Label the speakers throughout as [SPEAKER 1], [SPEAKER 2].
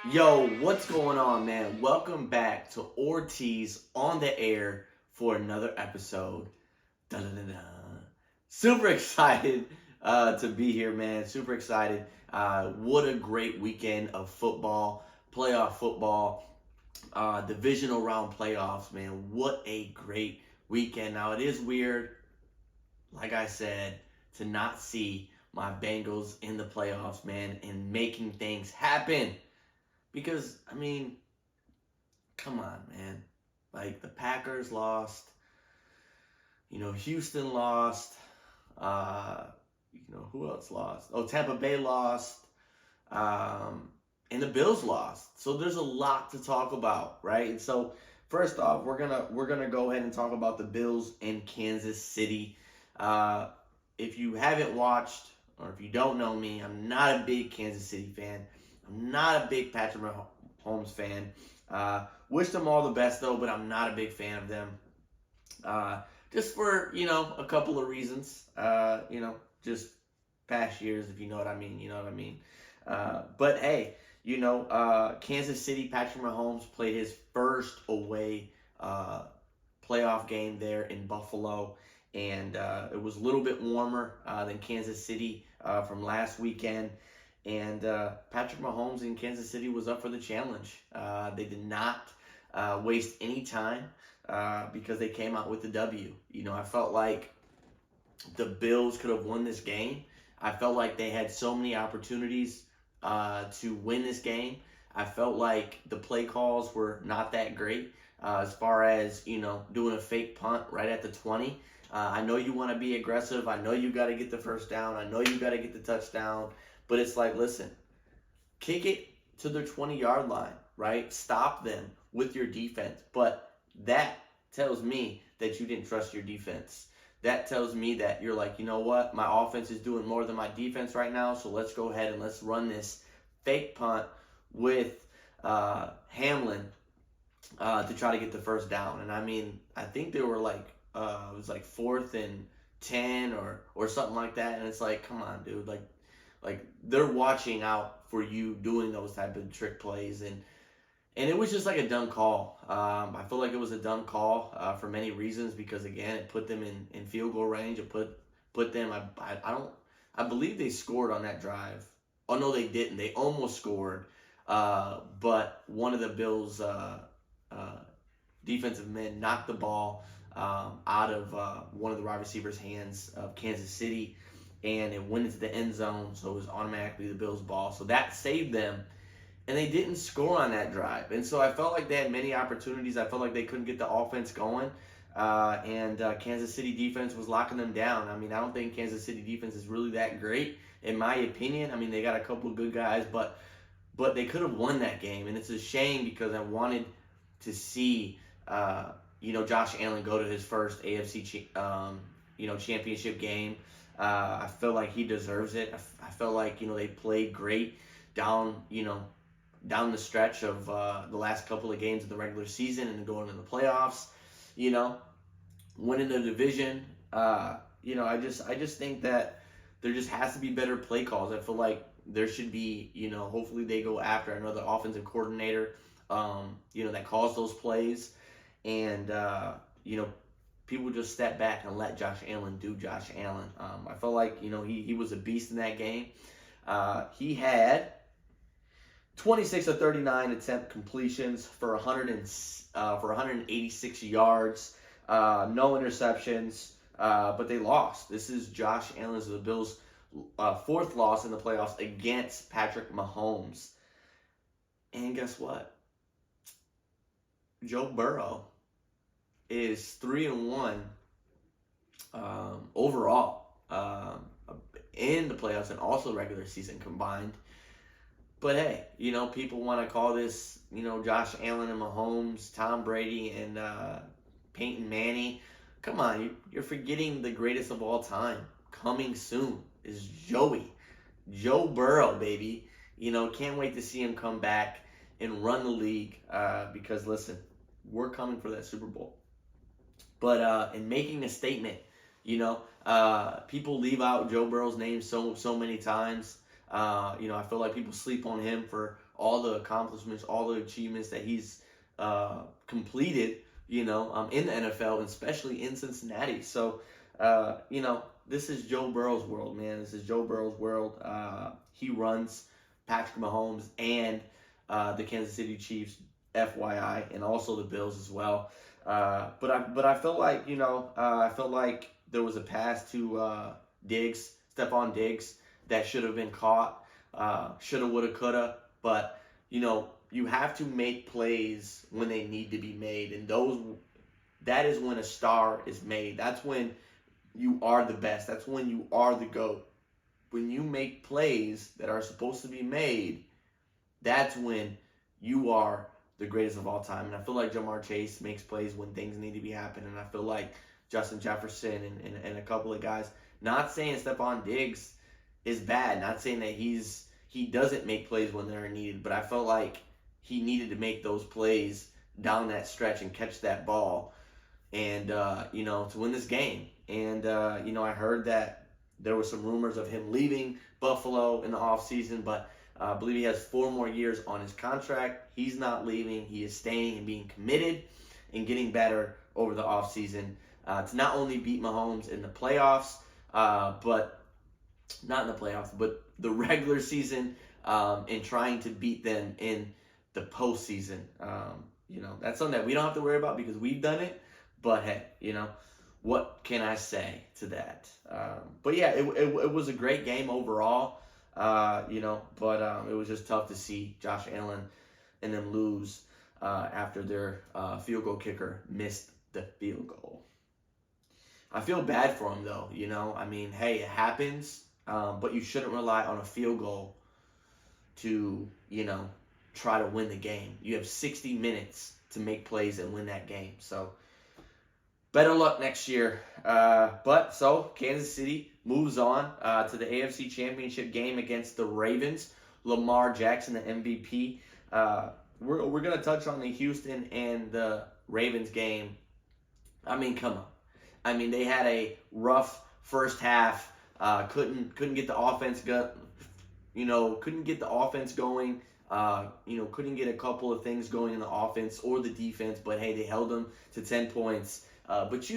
[SPEAKER 1] Yo, what's going on, man? Welcome back to Ortiz on the air for another episode. Dun-dun-dun-dun. Super excited to be here, man. Super excited. What a great weekend of football, playoff football, divisional round playoffs, man. What a great weekend. Now, it is weird, like I said, to not see my Bengals in the playoffs, man, and making things happen. Because, come on, man. Like, the Packers lost. Houston lost. Uh, who else lost? Oh, Tampa Bay lost. And the Bills lost. So there's a lot to talk about, right? And so first off, we're gonna go ahead and talk about the Bills in Kansas City. Uh, if you haven't watched or if you don't know me, I'm not a big Kansas City fan. I'm not a big Patrick Mahomes fan. Wish them all the best though, but I'm not a big fan of them. Just for a couple of reasons. Just past years, if you know what I mean. You know what I mean. But hey, Kansas City, Patrick Mahomes played his first away playoff game there in Buffalo, and it was a little bit warmer than Kansas City from last weekend. And Patrick Mahomes in Kansas City was up for the challenge. They did not waste any time because they came out with the W. I felt like the Bills could have won this game. I felt like they had so many opportunities to win this game. I felt like the play calls were not that great as far as, doing a fake punt right at the 20. I know you want to be aggressive. I know you got to get the first down. I know you got to get the touchdown. But it's like, listen, kick it to their 20-yard line, right? Stop them with your defense. But that tells me that you didn't trust your defense. That tells me that you're like, you know what? My offense is doing more than my defense right now, so let's go ahead and let's run this fake punt with Hamlin to try to get the first down. And I think they were like, it was like 4th and 10 or something like that. And it's like, come on, dude. Like they're watching out for you doing those type of trick plays, and it was just like a dumb call. I feel like it was a dumb call for many reasons because again it put them in field goal range. It put them. I believe they scored on that drive. Oh no, they didn't. They almost scored, but one of the Bills defensive men knocked the ball out of one of the wide receivers' hands of Kansas City, and it went into the end zone, so it was automatically the Bills' ball. So that saved them, and they didn't score on that drive. And so I felt like they had many opportunities. I felt like they couldn't get the offense going, and Kansas City defense was locking them down. I don't think Kansas City defense is really that great, in my opinion. They got a couple of good guys, but they could have won that game, and it's a shame because I wanted to see Josh Allen go to his first AFC championship game. I feel like he deserves it. I felt like they played great down the stretch of the last couple of games of the regular season and going into the playoffs. Winning the division. I just think that there just has to be better play calls. I feel like there should be hopefully they go after another offensive coordinator that calls those plays, and people just step back and let Josh Allen do Josh Allen. I felt like he was a beast in that game. He had 26 of 39 attempt completions for 186 yards, no interceptions, but they lost. This is Josh Allen's the Bills' 4th loss in the playoffs against Patrick Mahomes. And guess what? Joe Burrow is 3-1 overall in the playoffs and also regular season combined. But hey, people want to call this, Josh Allen and Mahomes, Tom Brady and Peyton Manning. Come on, you're forgetting the greatest of all time. Coming soon is Joe Burrow, baby. Can't wait to see him come back and run the league because listen, we're coming for that Super Bowl. But in making a statement, people leave out Joe Burrow's name so many times. I feel like people sleep on him for all the accomplishments, all the achievements that he's completed, in the NFL, especially in Cincinnati. So, this is Joe Burrow's world, man. This is Joe Burrow's world. He runs Patrick Mahomes and the Kansas City Chiefs, FYI, and also the Bills as well. But I felt like I felt like there was a pass to Stephon Diggs, that should have been caught. Shoulda, woulda, coulda. But you have to make plays when they need to be made, and that is when a star is made. That's when you are the best. That's when you are the GOAT. When you make plays that are supposed to be made, that's when you are the greatest of all time. And I feel like Jamar Chase makes plays when things need to be happening. And I feel like Justin Jefferson and a couple of guys, not saying Stephon Diggs is bad, not saying that he doesn't make plays when they're needed, but I felt like he needed to make those plays down that stretch and catch that ball and, to win this game. And, I heard that there were some rumors of him leaving Buffalo in the offseason, but I believe he has 4 more years on his contract. He's not leaving. He is staying and being committed and getting better over the offseason to not only beat Mahomes in the playoffs, but not in the playoffs, but the regular season, and trying to beat them in the postseason. That's something that we don't have to worry about because we've done it. But hey, what can I say to that? But yeah, it was a great game overall. But it was just tough to see Josh Allen and them lose after their field goal kicker missed the field goal. I feel bad for him though. Hey, it happens. But you shouldn't rely on a field goal to, try to win the game. You have 60 minutes to make plays and win that game. So, better luck next year. So Kansas City moves on to the AFC Championship game against the Ravens. Lamar Jackson, the MVP. We're going to touch on the Houston and the Ravens game. Come on. They had a rough first half. Couldn't get the offense couldn't get the offense going. Couldn't get a couple of things going in the offense or the defense. But hey, they held them to 10 points. But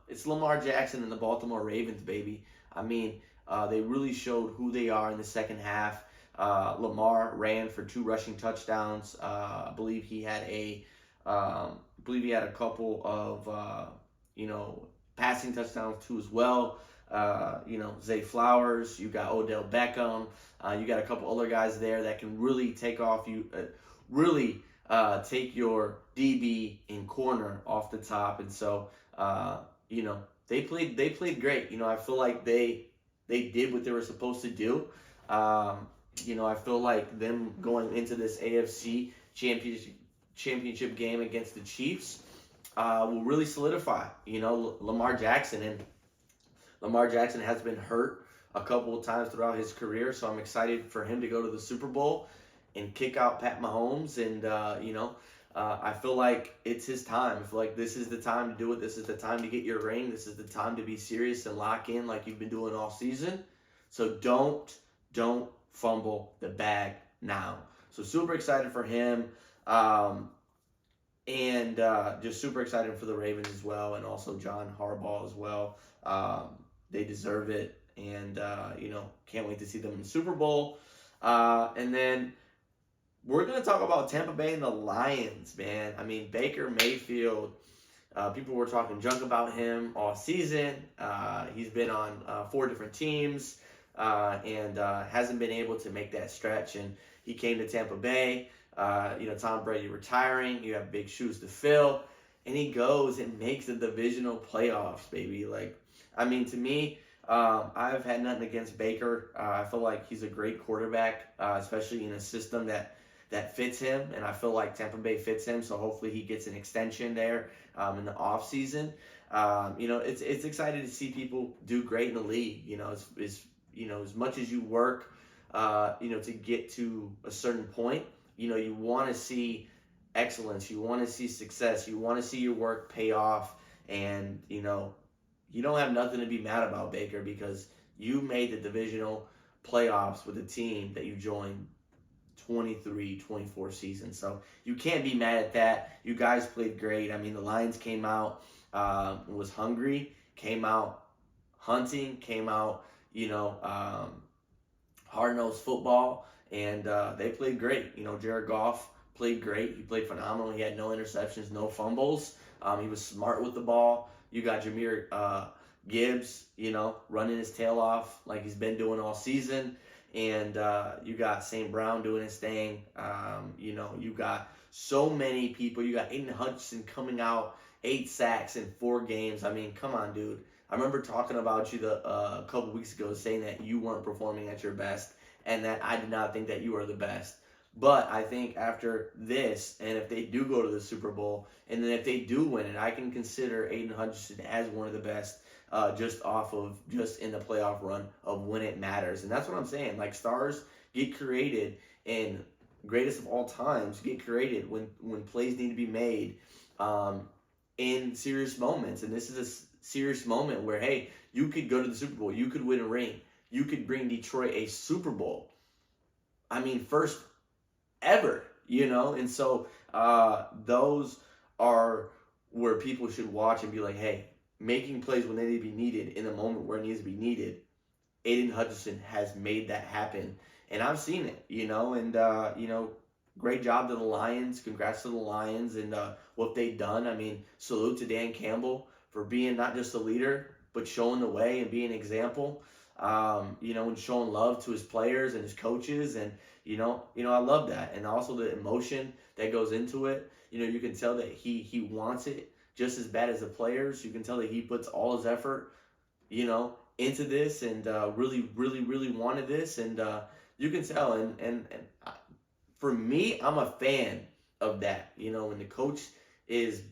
[SPEAKER 1] it's Lamar Jackson and the Baltimore Ravens, baby. They really showed who they are in the second half. Lamar ran for 2 rushing touchdowns. I believe he had a couple of passing touchdowns too as well. Zay Flowers, you got Odell Beckham, you got a couple other guys there that can really take your DB and corner off the top. And so, they played great. I feel like they did what they were supposed to do. I feel like them going into this AFC championship game against the Chiefs will really solidify, Lamar Jackson. And Lamar Jackson has been hurt a couple of times throughout his career, so I'm excited for him to go to the Super Bowl and kick out Pat Mahomes. And, I feel like it's his time. I feel like this is the time to do it. This is the time to get your ring. This is the time to be serious and lock in like you've been doing all season. So don't fumble the bag now. So super excited for him. And just super excited for the Ravens as well, and also John Harbaugh as well. They deserve it, and can't wait to see them in the Super Bowl. And then we're going to talk about Tampa Bay and the Lions, man. Baker Mayfield, people were talking junk about him all season. He's been on 4 different teams and hasn't been able to make that stretch. And he came to Tampa Bay. Tom Brady retiring. You have big shoes to fill. And he goes and makes the divisional playoffs, baby. To me, I've had nothing against Baker. I feel like he's a great quarterback, especially in a system that fits him. And I feel like Tampa Bay fits him. So hopefully he gets an extension there in the offseason. It's exciting to see people do great in the league. As much as you work, to get to a certain point, you want to see excellence. You want to see success. You want to see your work pay off. And, you don't have nothing to be mad about, Baker, because you made the divisional playoffs with a team that you joined 23-24 season. So you can't be mad at that. You guys played great. I mean, the Lions came out, was hungry, came out hunting, came out, hard-nosed football, and they played great. Jared Goff played great. He played phenomenal. He had no interceptions, no fumbles. He was smart with the ball. You got Jahmyr Gibbs, running his tail off like he's been doing all season. And you got St. Brown doing his thing. You got so many people. You got Aiden Hutchinson coming out, 8 sacks in 4 games. I mean, come on, dude. I remember talking about you a couple weeks ago, saying that you weren't performing at your best and that I did not think that you were the best. But I think after this, and if they do go to the Super Bowl, and then if they do win it, I can consider Aiden Hutchinson as one of the best, just in the playoff run of when it matters. And that's what I'm saying. Like, stars get created, and greatest of all times get created when plays need to be made in serious moments. And this is a serious moment where, hey, you could go to the Super Bowl, you could win a ring, you could bring Detroit a Super Bowl. I mean, first ever, and so those are where people should watch and be like, hey, making plays when they need to be needed in a moment where it needs to be needed. Aiden Hutchinson has made that happen, and I've seen it, and great job to the Lions. Congrats to the Lions and what they've done. I mean, salute to Dan Campbell for being not just a leader, but showing the way and being an example, and showing love to his players and his coaches. And, I love that. And also the emotion that goes into it. You can tell that he wants it just as bad as the players. You can tell that he puts all his effort, into this and really, really, really wanted this. And you can tell. And for me, I'm a fan of that. When the coach is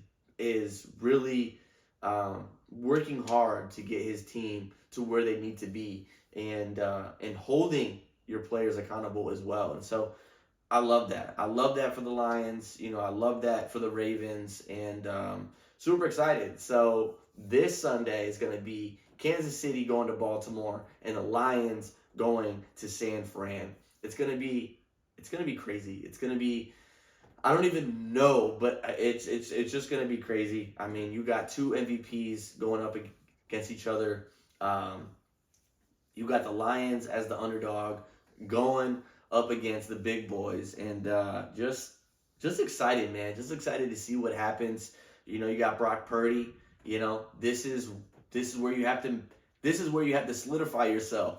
[SPEAKER 1] really working hard to get his team to where they need to be, and holding your players accountable as well. And so I love that. I love that for the Lions. I love that for the Ravens, and super excited. So this Sunday is going to be Kansas City going to Baltimore and the Lions going to San Fran. It's going to be crazy. It's going to be, I don't even know, but it's just going to be crazy. I mean, you got 2 MVPs going up against each other. You got the Lions as the underdog going up against the big boys, and just excited, man. Just excited to see what happens. You got Brock Purdy. This is where you have to solidify yourself.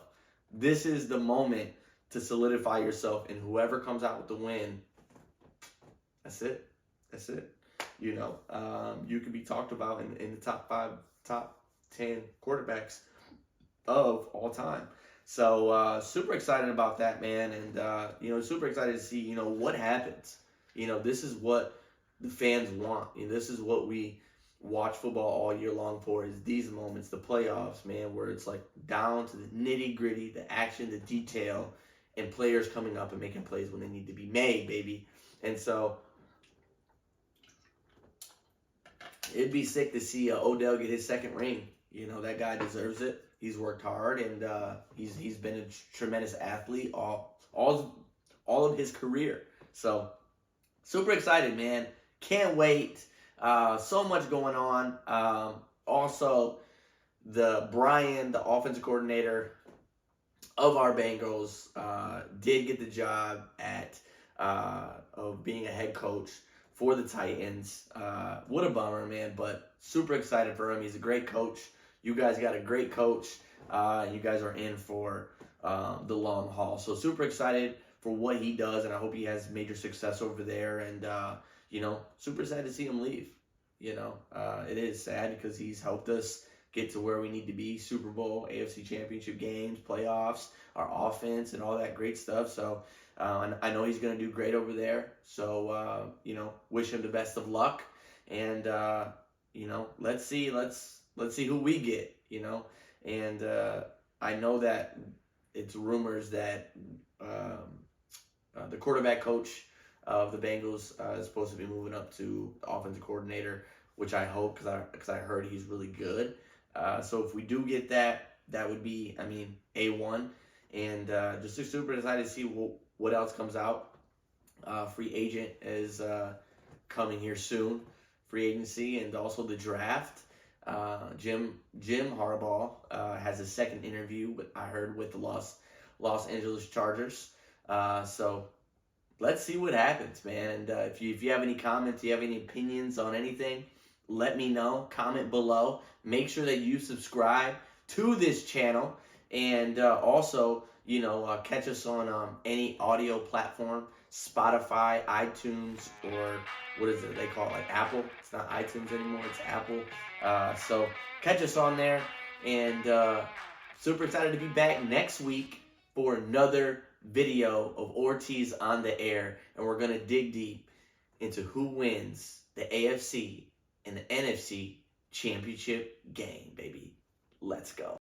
[SPEAKER 1] This is the moment to solidify yourself, and whoever comes out with the win, that's it. You could be talked about in the top 5, top 10 quarterbacks of all time. So super excited about that, man, and super excited to see what happens. This is what the fans want. This is what we watch football all year long for, is these moments, the playoffs, man, where it's like down to the nitty gritty, the action, the detail, and players coming up and making plays when they need to be made, baby. And so it'd be sick to see Odell get his 2nd ring. That guy deserves it. He's worked hard, and he's been a tremendous athlete all of his career. So super excited, man. Can't wait. So much going on. Also, Brian, the offensive coordinator of our Bengals, did get the job of being a head coach for the Titans. What a bummer, man, but super excited for him. He's a great coach. You guys got a great coach. You guys are in for the long haul. So super excited for what he does, and I hope he has major success over there. And, super sad to see him leave. It is sad because he's helped us get to where we need to be: Super Bowl, AFC Championship games, playoffs, our offense, and all that great stuff. So I know he's going to do great over there. So, wish him the best of luck. And, let's see who we get, And I know that it's rumors that the quarterback coach of the Bengals is supposed to be moving up to the offensive coordinator, which I hope, because I heard he's really good. So if we do get that, that would be, A1. And just super excited to see what else comes out. Free agent is coming here soon. Free agency and also the draft. Jim Harbaugh has a second interview, I heard, with the Los Angeles Chargers. So let's see what happens, man. And if you have any comments, you have any opinions on anything, let me know. Comment below. Make sure that you subscribe to this channel, and also, catch us on any audio platform, Spotify, iTunes, or what is it they call it, like Apple? It's not iTunes anymore, it's Apple. So catch us on there, and super excited to be back next week for another video of Ortiz on the air, and we're going to dig deep into who wins the AFC and the NFC championship game, baby. Let's go.